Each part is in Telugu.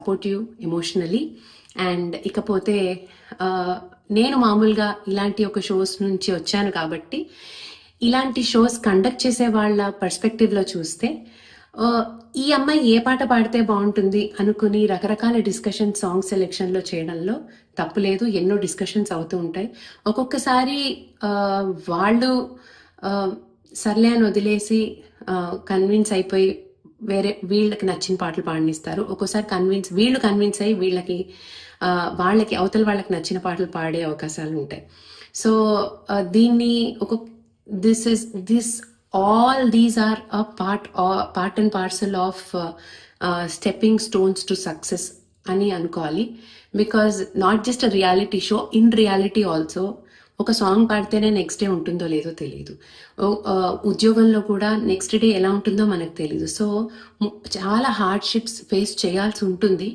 Supportive emotionally. అండ్ ఇకపోతే నేను మామూలుగా ఇలాంటి ఒక షోస్ నుంచి వచ్చాను కాబట్టి ఇలాంటి షోస్ కండక్ట్ చేసే వాళ్ళ పర్స్పెక్టివ్లో చూస్తే ఈ అమ్మాయి ఏ పాట పాడితే బాగుంటుంది అనుకుని రకరకాల డిస్కషన్ సాంగ్ సెలెక్షన్లో చేయడంలో తప్పు లేదు. ఎన్నో డిస్కషన్స్ అవుతూ ఉంటాయి. ఒక్కొక్కసారి వాళ్ళు సర్లే అని వదిలేసి కన్విన్స్ అయిపోయి వేరే వీళ్ళకి నచ్చిన పాటలు పాడనిస్తారు. ఒక్కోసారి వీళ్ళు కన్విన్స్ అయ్యి వాళ్ళకి అవతల వాళ్ళకి నచ్చిన పాటలు పాడే అవకాశాలు ఉంటాయి. సో దీన్ని all these are a part and parcel of stepping stones to success అని అనుకోవాలి. Because not just a reality show, in reality also ఒక సాంగ్ పాడితేనే నెక్స్ట్ డే ఉంటుందో లేదో తెలియదు. ఉద్యోగంలో కూడా నెక్స్ట్ డే ఎలా ఉంటుందో మనకు తెలియదు. సో చాలా హార్డ్షిప్స్ ఫేస్ చేయాల్సి ఉంటుంది.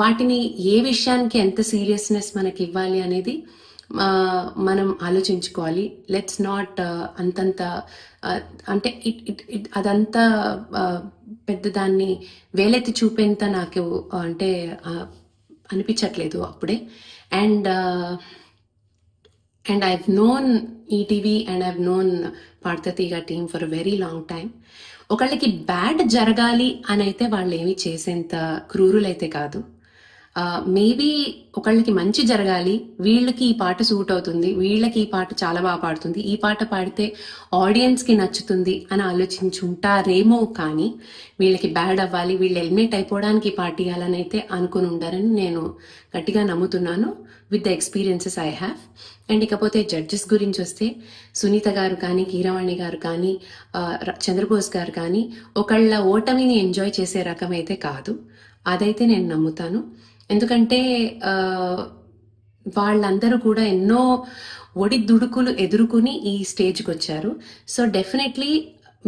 వాటిని ఏ విషయానికి ఎంత సీరియస్నెస్ మనకి ఇవ్వాలి అనేది మనం ఆలోచించుకోవాలి. లెట్స్ నాట్ అంతంత అంటే అదంతా పెద్ద దాన్ని వేలెత్తి చూపేంత నాకు అంటే అనిపించట్లేదు అప్పుడే. And I've known ETV and I've known పార్థతీగ team for a very long time. ఒకళ్ళకి బ్యాడ్ జరగాలి అని అయితే వాళ్ళు ఏమి చేసేంత క్రూరులైతే కాదు. మేబీ ఒకళ్ళకి మంచి జరగాలి, వీళ్ళకి ఈ పాట సూట్ అవుతుంది, వీళ్ళకి ఈ పాట చాలా బాగా పాడుతుంది, ఈ పాట పాడితే ఆడియన్స్కి నచ్చుతుంది అని ఆలోచించుంటారేమో. కానీ వీళ్ళకి బ్యాడ్ అవ్వాలి, వీళ్ళు ఎలిమినేట్ అయిపోవడానికి ఈ పాట ఇవ్వాలని అయితే అనుకుని ఉండారని నేను గట్టిగా నమ్ముతున్నాను with the experiences I have. And ఇకపోతే జడ్జెస్ గురించి వస్తే సునీత గారు కానీ, కీరవాణి గారు కానీ, చంద్రబోస్ గారు కానీ ఒకళ్ళ ఓటమిని ఎంజాయ్ చేసే రకం అయితే కాదు. అదైతే నేను నమ్ముతాను. ఎందుకంటే వాళ్ళందరూ కూడా ఎన్నో ఒడిదుడుకులు ఎదుర్కొని ఈ స్టేజ్కి వచ్చారు. సో డెఫినెట్లీ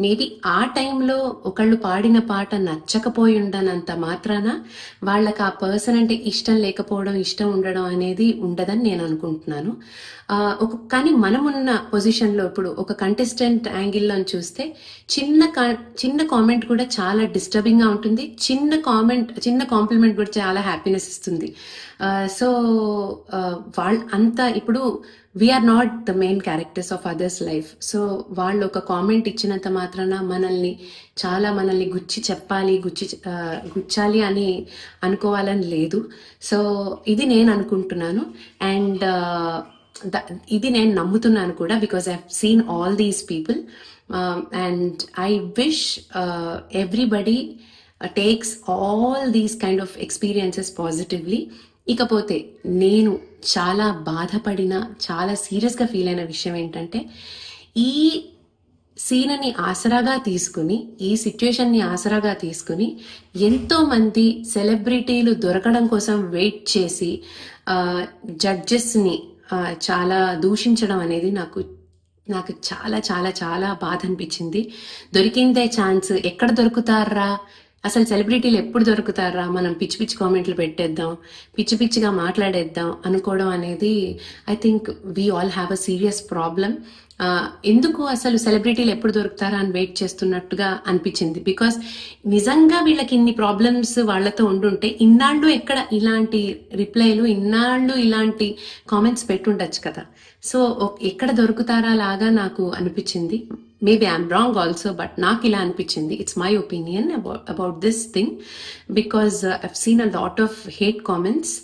మేబీ ఆ టైంలో ఒకళ్ళు పాడిన పాట నచ్చకపోయి ఉండనంత మాత్రాన వాళ్ళకి ఆ పర్సన్ అంటే ఇష్టం లేకపోవడం, ఇష్టం ఉండడం అనేది ఉండదని నేను అనుకుంటున్నాను. కానీ మనమున్న పొజిషన్లో ఇప్పుడు ఒక కంటెస్టెంట్ యాంగిల్లో చూస్తే చిన్న కామెంట్ కూడా చాలా డిస్టర్బింగ్గా ఉంటుంది. చిన్న కాంప్లిమెంట్ కూడా చాలా హ్యాపీనెస్ ఇస్తుంది. సో అంతా ఇప్పుడు we are not the main characters of others life. So వాళ్ళు ఒక కామెంట్ ఇచ్చినంత మాత్రాన మనల్ని గుచ్చాలి అని అనుకోవాలని లేదు. సో ఇది నేను అనుకుంటున్నాను. అండ్ ఇది నేను నమ్ముతున్నాను కూడా, because I have seen all these people. And I wish everybody takes all these kind of experiences positively. ఇకపోతే నేను చాలా బాధపడిన, చాలా సీరియస్గా ఫీల్ అయిన విషయం ఏంటంటే, ఈ సీన్ని ఆసరాగా తీసుకుని, ఈ సిచ్యుయేషన్ని ఆసరాగా తీసుకుని ఎంతోమంది సెలబ్రిటీలు దొరకడం కోసం వెయిట్ చేసి జడ్జెస్ని చాలా దూషించడం అనేది నాకు చాలా చాలా చాలా బాధ అనిపించింది. దొరికిందే ఛాన్స్, ఎక్కడ దొరుకుతారా అసలు సెలబ్రిటీలు ఎప్పుడు దొరుకుతారా, మనం పిచ్చి పిచ్చి కామెంట్లు పెట్టేద్దాం, పిచ్చి పిచ్చిగా మాట్లాడేద్దాం అనుకోవడం అనేది I think we all have a serious problem. ఎందుకు అసలు సెలబ్రిటీలు ఎప్పుడు దొరుకుతారా అని వెయిట్ చేస్తున్నట్టుగా అనిపించింది. బికాస్ నిజంగా వీళ్ళకి ఇన్ని ప్రాబ్లమ్స్ వాళ్ళతో ఉండుంటే ఇన్నాళ్ళు ఎక్కడ ఇలాంటి రిప్లైలు, ఇన్నాళ్ళు ఇలాంటి కామెంట్స్ పెట్టుండొచ్చు కదా. సో ఎక్కడ దొరుకుతారా లాగా నాకు అనిపించింది. Maybe I'm wrong also, but నాకు ఇలా అనిపించింది. It's my opinion about this thing, because I've seen a lot of hate comments.